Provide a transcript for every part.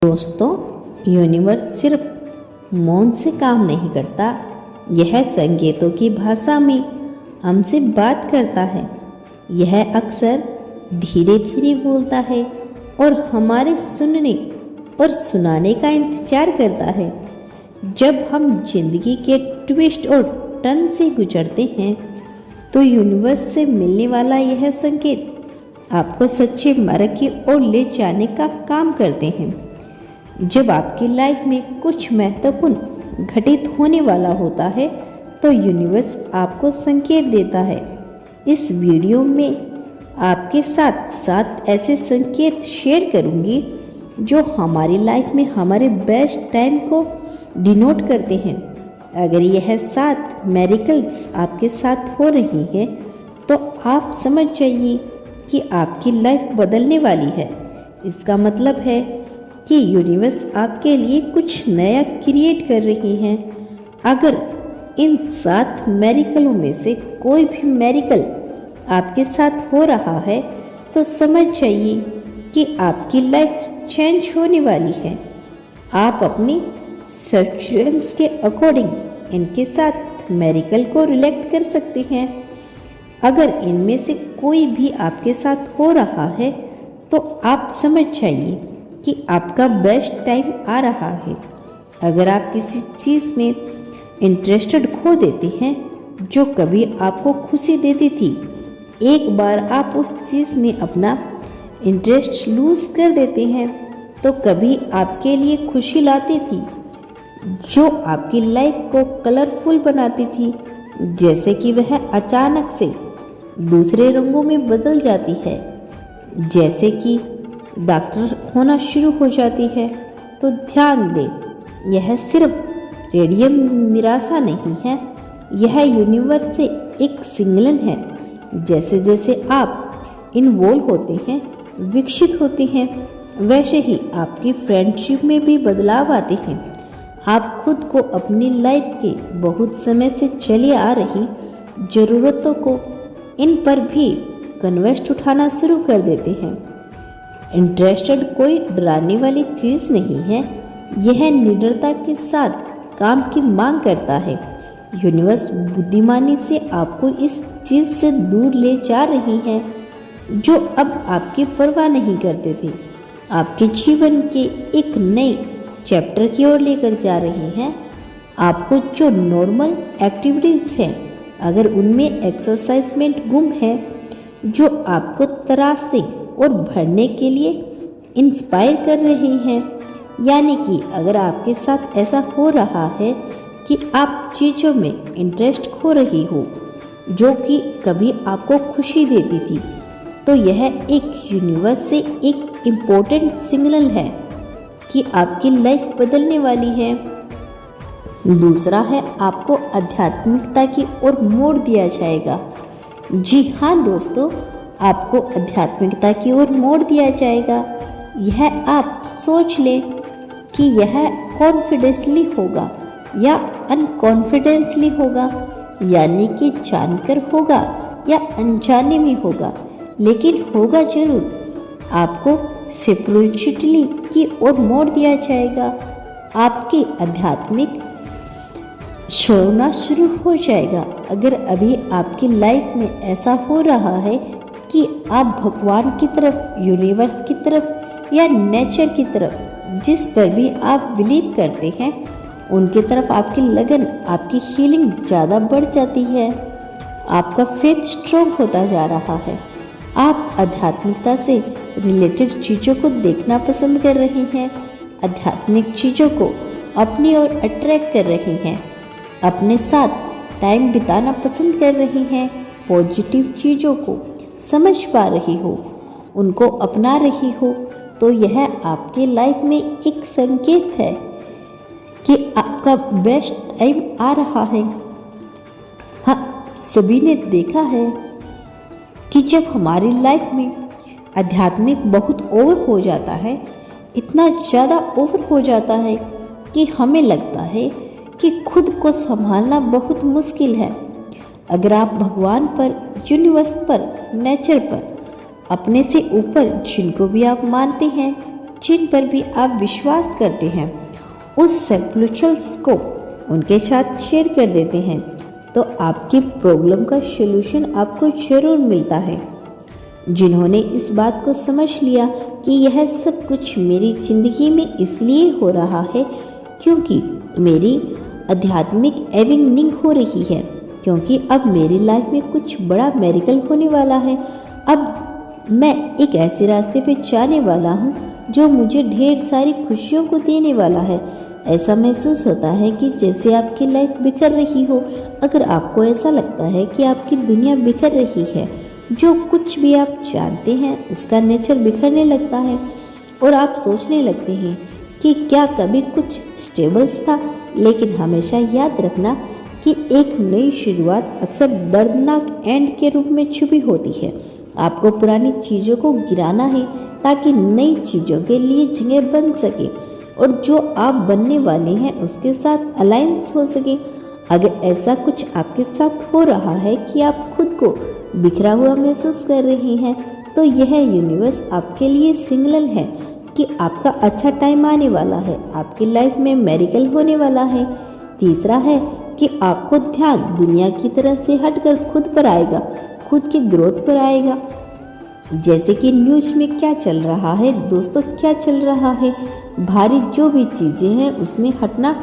दोस्तों, यूनिवर्स सिर्फ मौन से काम नहीं करता, यह संकेतों की भाषा में हमसे बात करता है। यह अक्सर धीरे धीरे बोलता है और हमारे सुनने और सुनाने का इंतजार करता है। जब हम जिंदगी के ट्विस्ट और टर्न से गुजरते हैं तो यूनिवर्स से मिलने वाला यह संकेत आपको सच्चे मार्ग की ओर ले जाने का काम करते हैं। जब आपकी लाइफ में कुछ महत्वपूर्ण घटित होने वाला होता है तो यूनिवर्स आपको संकेत देता है। इस वीडियो में आपके साथ 7 ऐसे संकेत शेयर करूंगी जो हमारी लाइफ में हमारे बेस्ट टाइम को डिनोट करते हैं। अगर यह 7 मिरेकल्स आपके साथ हो रही है तो आप समझ जाइए कि आपकी लाइफ बदलने वाली है। इसका मतलब है कि यूनिवर्स आपके लिए कुछ नया क्रिएट कर रही है। अगर इन 7 मिरेकलों में से कोई भी मिरेकल आपके साथ हो रहा है तो समझ जाइए कि आपकी लाइफ चेंज होने वाली है। आप अपनी सिचुएशंस के अकॉर्डिंग इनके साथ मिरेकल को रिलेट कर सकते हैं। अगर इनमें से कोई भी आपके साथ हो रहा है तो आप समझ जाइए कि आपका बेस्ट टाइम आ रहा है। अगर आप किसी चीज़ में इंटरेस्टेड खो देते हैं जो कभी आपको खुशी देती थी, एक बार आप उस चीज़ में अपना इंटरेस्ट लूज कर देते हैं तो कभी आपके लिए खुशी लाती थी, जो आपकी लाइफ को कलरफुल बनाती थी, जैसे कि वह अचानक से दूसरे रंगों में बदल जाती है, जैसे कि डॉक्टर होना शुरू हो जाती है। तो ध्यान दें, यह सिर्फ रेडियम निराशा नहीं है, यह यूनिवर्स से एक सिग्नल है। जैसे जैसे आप इन्वॉल्व होते हैं, विकसित होते हैं, वैसे ही आपकी फ्रेंडशिप में भी बदलाव आते हैं। आप खुद को अपनी लाइफ के बहुत समय से चली आ रही ज़रूरतों को इन पर भी कन्वेस्ट उठाना शुरू कर देते हैं। इंटरेस्टेड कोई डराने वाली चीज़ नहीं है, यह निडरता के साथ काम की मांग करता है। यूनिवर्स बुद्धिमानी से आपको इस चीज़ से दूर ले जा रही है जो अब आपकी परवाह नहीं करते थे। आपके जीवन के एक नए चैप्टर की ओर लेकर जा रही हैं। आपको जो नॉर्मल एक्टिविटीज़ हैं, अगर उनमें एक्सरसाइजमेंट गुम है जो आपको तराशे और भरने के लिए इंस्पायर कर रहे हैं, यानी कि अगर आपके साथ ऐसा हो रहा है कि आप चीज़ों में इंटरेस्ट खो रही हो जो कि कभी आपको खुशी देती थी, तो यह एक यूनिवर्स से एक इम्पोर्टेंट सिग्नल है कि आपकी लाइफ बदलने वाली है। दूसरा है, आपको आध्यात्मिकता की ओर मोड़ दिया जाएगा। जी हाँ दोस्तों, आपको आध्यात्मिकता की ओर मोड़ दिया जाएगा। यह आप सोच लें कि यह कॉन्फिडेंसली होगा या अनकॉन्फिडेंसली होगा, यानी कि जानकर होगा या अनजाने में होगा, लेकिन होगा जरूर। आपको स्पिरिचुअलिटी की ओर मोड़ दिया जाएगा। आपके आध्यात्मिक छोड़ना शुरू हो जाएगा। अगर अभी आपकी लाइफ में ऐसा हो रहा है कि आप भगवान की तरफ, यूनिवर्स की तरफ या नेचर की तरफ, जिस पर भी आप बिलीव करते हैं, उनकी तरफ आपकी लगन, आपकी हीलिंग ज़्यादा बढ़ जाती है। आपका फेथ स्ट्रॉन्ग होता जा रहा है। आप आध्यात्मिकता से रिलेटेड चीज़ों को देखना पसंद कर रहे हैं, आध्यात्मिक चीज़ों को अपनी ओर अट्रैक्ट कर रहे हैं, अपने साथ टाइम बिताना पसंद कर रही हैं, पॉजिटिव चीज़ों को समझ पा रही हो, उनको अपना रही हो, तो यह आपके लाइफ में एक संकेत है कि आपका बेस्ट टाइम आ रहा है। हाँ, सभी ने देखा है कि जब हमारी लाइफ में आध्यात्मिक बहुत ओवर हो जाता है, इतना ज़्यादा ओवर हो जाता है कि हमें लगता है कि खुद को संभालना बहुत मुश्किल है। अगर आप भगवान पर, यूनिवर्स पर, नेचर पर, अपने से ऊपर जिनको भी आप मानते हैं, जिन पर भी आप विश्वास करते हैं, उस सप्लीचल्स को उनके साथ शेयर कर देते हैं, तो आपकी प्रॉब्लम का सलूशन आपको जरूर मिलता है। जिन्होंने इस बात को समझ लिया कि यह सब कुछ मेरी जिंदगी में इसलिए हो रहा है क्योंकि मेरी आध्यात्मिक एवेकनिंग हो रही है, क्योंकि अब मेरी लाइफ में कुछ बड़ा मेरिकल होने वाला है। अब मैं एक ऐसे रास्ते पे जाने वाला हूँ जो मुझे ढेर सारी खुशियों को देने वाला है। ऐसा महसूस होता है कि जैसे आपकी लाइफ बिखर रही हो। अगर आपको ऐसा लगता है कि आपकी दुनिया बिखर रही है, जो कुछ भी आप जानते हैं उसका नेचर बिखरने लगता है और आप सोचने लगते हैं कि क्या कभी कुछ स्टेबल्स था। लेकिन हमेशा याद रखना कि एक नई शुरुआत अक्सर दर्दनाक एंड के रूप में छुपी होती है। आपको पुरानी चीज़ों को गिराना है ताकि नई चीज़ों के लिए जगह बन सके और जो आप बनने वाले हैं उसके साथ अलायंस हो सके। अगर ऐसा कुछ आपके साथ हो रहा है कि आप खुद को बिखरा हुआ महसूस कर रहे हैं, तो यह यूनिवर्स आपके लिए सिग्नल है कि आपका अच्छा टाइम आने वाला है, आपकी लाइफ में मेरिकल होने वाला है। तीसरा है कि आपको ध्यान दुनिया की तरफ से हटकर खुद पर आएगा, खुद की ग्रोथ पर आएगा। जैसे कि न्यूज़ में क्या चल रहा है दोस्तों, क्या चल रहा है, भारी जो भी चीज़ें हैं उसमें हटना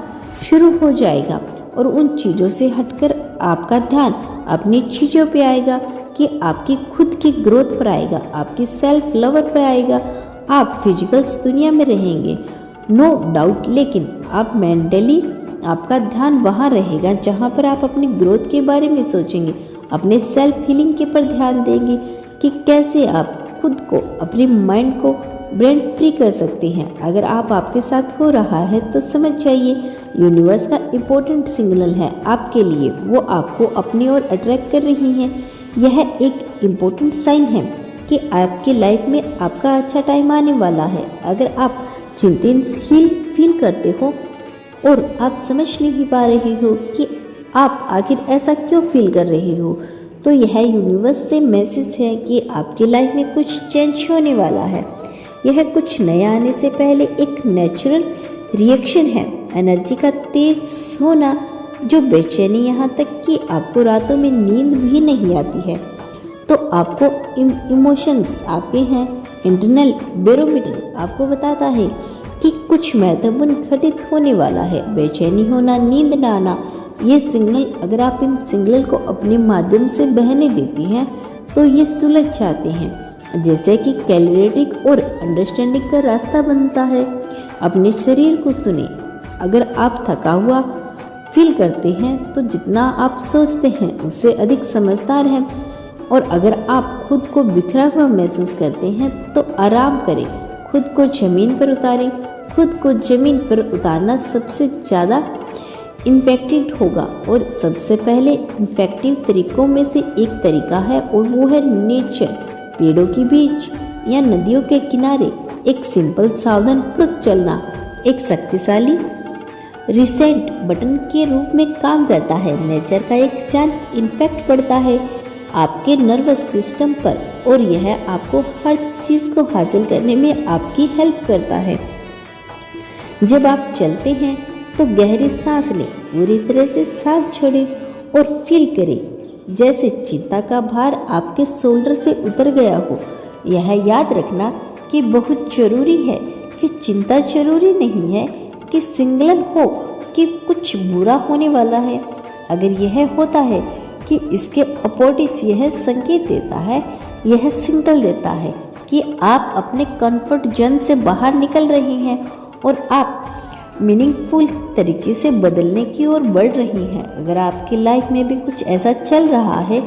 शुरू हो जाएगा और उन चीज़ों से हटकर आपका ध्यान अपनी चीज़ों पे आएगा कि आपकी खुद की ग्रोथ पर आएगा, आपकी सेल्फ लवर पर आएगा। आप फिजिकल्स दुनिया में रहेंगे नो डाउट, लेकिन आप मेंटली आपका ध्यान वहाँ रहेगा जहाँ पर आप अपनी ग्रोथ के बारे में सोचेंगे, अपने सेल्फ हीलिंग के पर ध्यान देंगे कि कैसे आप खुद को, अपने माइंड को ब्रेन फ्री कर सकते हैं। अगर आपके साथ हो रहा है तो समझ जाइए यूनिवर्स का इम्पोर्टेंट सिग्नल है आपके लिए, वो आपको अपनी ओर अट्रैक्ट कर रही हैं। यह एक इम्पोर्टेंट साइन है कि आपकी लाइफ में आपका अच्छा टाइम आने वाला है। अगर आप चिंतित फील करते हो और आप समझ नहीं पा रहे हो कि आप आखिर ऐसा क्यों फील कर रहे हो, तो यह यूनिवर्स से मैसेज है कि आपकी लाइफ में कुछ चेंज होने वाला है। यह कुछ नया आने से पहले एक नेचुरल रिएक्शन है। एनर्जी का तेज होना, जो बेचैनी यहाँ तक कि आपको रातों में नींद भी नहीं आती है, तो आपको इमोशंस आपके हैं। इंटरनल बैरोमीटर आपको बताता है कि कुछ महत्वपूर्ण घटित होने वाला है। बेचैनी होना, नींद न आना, ये सिग्नल, अगर आप इन सिग्नल को अपने माध्यम से बहने देती हैं तो ये सुलझ जाते हैं। जैसे कि क्लैरिटी और अंडरस्टैंडिंग का रास्ता बनता है। अपने शरीर को सुने। अगर आप थका हुआ फील करते हैं तो जितना आप सोचते हैं उससे अधिक समझदार हैं, और अगर आप खुद को बिखरा हुआ महसूस करते हैं तो आराम करें, खुद को ज़मीन पर उतारें। खुद को ज़मीन पर उतारना सबसे ज़्यादा इन्फेक्टिव होगा, और सबसे पहले इन्फेक्टिव तरीकों में से एक तरीका है और वो है नेचर। पेड़ों के बीच या नदियों के किनारे एक सिंपल सावधानपूर्वक चलना एक शक्तिशाली रीसेट बटन के रूप में काम करता है। नेचर का एक शांत इम्पैक्ट पड़ता है आपके नर्वस सिस्टम पर, और यह आपको हर चीज़ को हासिल करने में आपकी हेल्प करता है। जब आप चलते हैं तो गहरी सांस लें, पूरी तरह से सांस छोड़ें और फील करें जैसे चिंता का भार आपके शोल्डर से उतर गया हो। यह याद रखना कि बहुत जरूरी है कि चिंता जरूरी नहीं है कि सिंगलन हो कि कुछ बुरा होने वाला है। अगर यह होता है कि इसके अपोजिट यह संकेत देता है, यह सिग्नल देता है कि आप अपने कंफर्ट जोन से बाहर निकल रहे हैं और आप मीनिंगफुल तरीके से बदलने की ओर बढ़ रही हैं। अगर आपकी लाइफ में भी कुछ ऐसा चल रहा है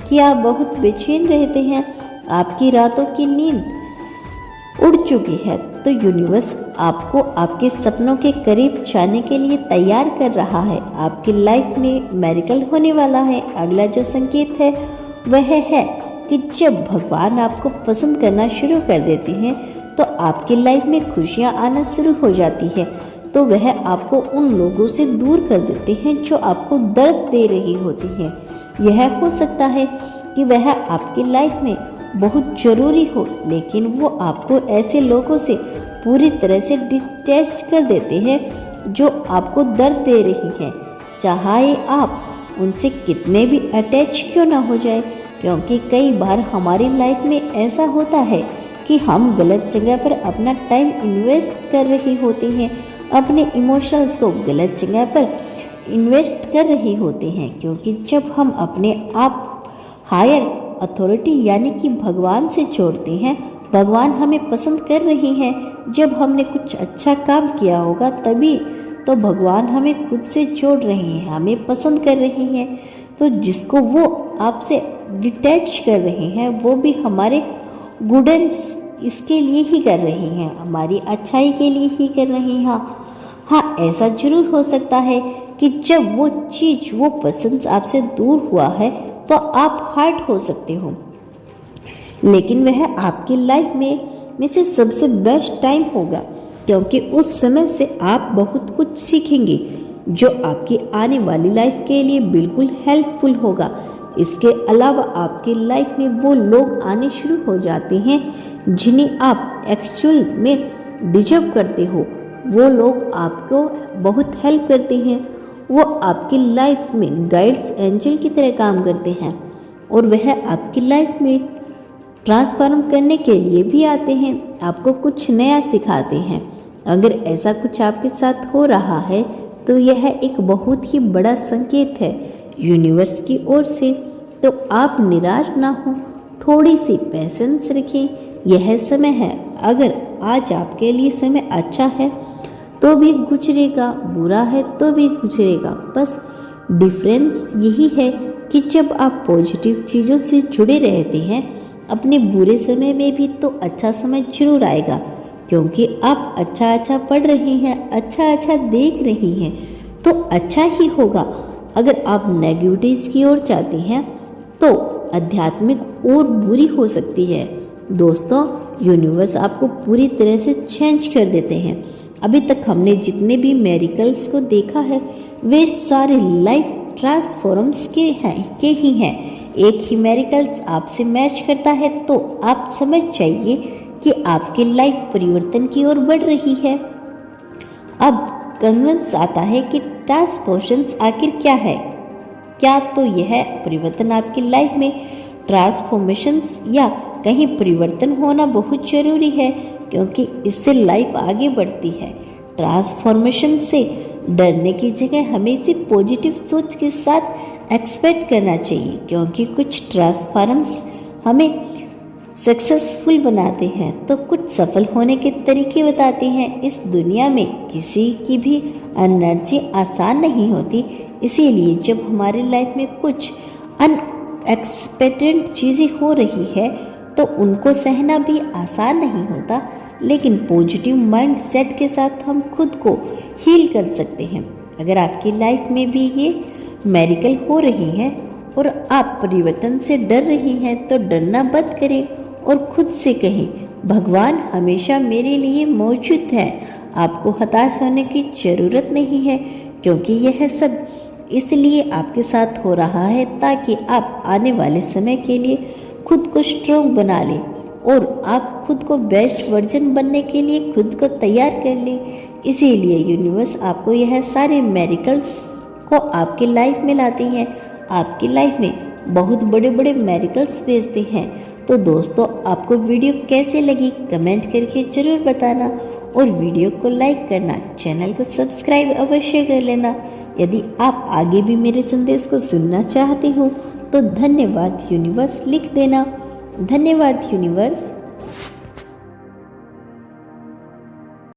कि आप बहुत बेचैन रहते हैं, आपकी रातों की नींद उड़ चुकी है, तो यूनिवर्स आपको आपके सपनों के करीब जाने के लिए तैयार कर रहा है। आपकी लाइफ में मेरिकल होने वाला है। अगला जो संकेत है वह है कि जब भगवान आपको पसंद करना शुरू कर देते हैं तो आपकी लाइफ में खुशियाँ आना शुरू हो जाती है। तो वह आपको उन लोगों से दूर कर देते हैं जो आपको दर्द दे रही होती हैं। यह हो सकता है कि वह आपकी लाइफ में बहुत ज़रूरी हो, लेकिन वो आपको ऐसे लोगों से पूरी तरह से डिटैच कर देते हैं जो आपको दर्द दे रही है, चाहे आप उनसे कितने भी अटैच क्यों ना हो जाए। क्योंकि कई बार हमारी लाइफ में ऐसा होता है कि हम गलत जगह पर अपना टाइम इन्वेस्ट कर रही होती हैं, अपने इमोशंस को गलत जगह पर इन्वेस्ट कर रही होते हैं। क्योंकि जब हम अपने आप हायर अथॉरिटी यानी कि भगवान से जोड़ते हैं, भगवान हमें पसंद कर रही हैं, जब हमने कुछ अच्छा काम किया होगा तभी तो भगवान हमें खुद से जोड़ रहे हैं, हमें पसंद कर रही हैं। तो जिसको वो आपसे डिटैच कर रहे हैं वो भी हमारे गुडेंस इसके लिए ही कर रही हैं, हमारी अच्छाई के लिए ही कर रही हैं। हाँ, ऐसा जरूर हो सकता है कि जब वो चीज़ वो पसंद आपसे दूर हुआ है तो आप हर्ट हो सकते हो, लेकिन वह आपकी लाइफ में से सबसे बेस्ट टाइम होगा। क्योंकि उस समय से आप बहुत कुछ सीखेंगे जो आपकी आने वाली लाइफ के लिए बिल्कुल हेल्पफुल होगा। इसके अलावा आपकी लाइफ में वो लोग आने शुरू हो जाते हैं जिन्हें आप एक्चुअल में डिजर्व करते हो। वो लोग आपको बहुत हेल्प करते हैं, वो आपकी लाइफ में गाइड्स एंजल की तरह काम करते हैं और वह आपकी लाइफ में ट्रांसफॉर्म करने के लिए भी आते हैं, आपको कुछ नया सिखाते हैं। अगर ऐसा कुछ आपके साथ हो रहा है तो यह एक बहुत ही बड़ा संकेत है यूनिवर्स की ओर से। तो आप निराश ना हो, थोड़ी सी पेशेंस रखें, यह समय है। अगर आज आपके लिए समय अच्छा है तो भी गुजरेगा, बुरा है तो भी गुजरेगा। बस डिफरेंस यही है कि जब आप पॉजिटिव चीज़ों से जुड़े रहते हैं, अपने बुरे समय में भी तो अच्छा समय जरूर आएगा। क्योंकि आप अच्छा पढ़ रही हैं, अच्छा देख रही हैं तो अच्छा ही होगा। अगर आप नेगेटिविटीज़ की ओर जाती हैं तो आध्यात्मिक और बुरी हो सकती है। दोस्तों, यूनिवर्स आपको पूरी तरह से चेंज कर देते हैं। अभी तक हमने जितने भी मेरिकल्स को देखा है वे सारे लाइफ ट्रांसफॉर्म्स के ही हैं। एक ही मेरिकल्स आपसे मैच करता है तो आप समझ जाइए कि आपकी लाइफ परिवर्तन की ओर बढ़ रही है। अब कन्विंस आता है कि ट्रांसफॉर्मेशंस आखिर क्या है। क्या तो यह परिवर्तन आपकी लाइफ में ट्रांसफॉर्मेशंस या कहीं परिवर्तन होना बहुत जरूरी है, क्योंकि इससे लाइफ आगे बढ़ती है। ट्रांसफॉर्मेशन से डरने की जगह हमें इसे पॉजिटिव सोच के साथ एक्सपेक्ट करना चाहिए, क्योंकि कुछ ट्रांसफॉर्म्स हमें सक्सेसफुल बनाते हैं तो कुछ सफल होने के तरीके बताते हैं। इस दुनिया में किसी की भी एनर्जी आसान नहीं होती, इसीलिए जब हमारी लाइफ में कुछ अनएक्सपेक्टेड चीज़ें हो रही है तो उनको सहना भी आसान नहीं होता। लेकिन पॉजिटिव माइंड सेट के साथ हम खुद को हील कर सकते हैं। अगर आपकी लाइफ में भी ये मेरिकल हो रही है और आप परिवर्तन से डर रही हैं तो डरना बंद करें और खुद से कहें, भगवान हमेशा मेरे लिए मौजूद है। आपको हताश होने की ज़रूरत नहीं है, क्योंकि यह सब इसलिए आपके साथ हो रहा है ताकि आप आने वाले समय के लिए खुद को स्ट्रॉन्ग बना लें और आप खुद को बेस्ट वर्जन बनने के लिए खुद को तैयार कर लें। इसीलिए यूनिवर्स आपको यह सारे मेरिकल्स को आपकी लाइफ में लाती हैं, आपकी लाइफ में बहुत बड़े बड़े मेरिकल्स भेजते हैं। तो दोस्तों, आपको वीडियो कैसे लगी कमेंट करके ज़रूर बताना और वीडियो को लाइक करना, चैनल को सब्सक्राइब अवश्य कर लेना। यदि आप आगे भी मेरे संदेश को सुनना चाहते हो तो धन्यवाद यूनिवर्स लिख देना। धन्यवाद यूनिवर्स।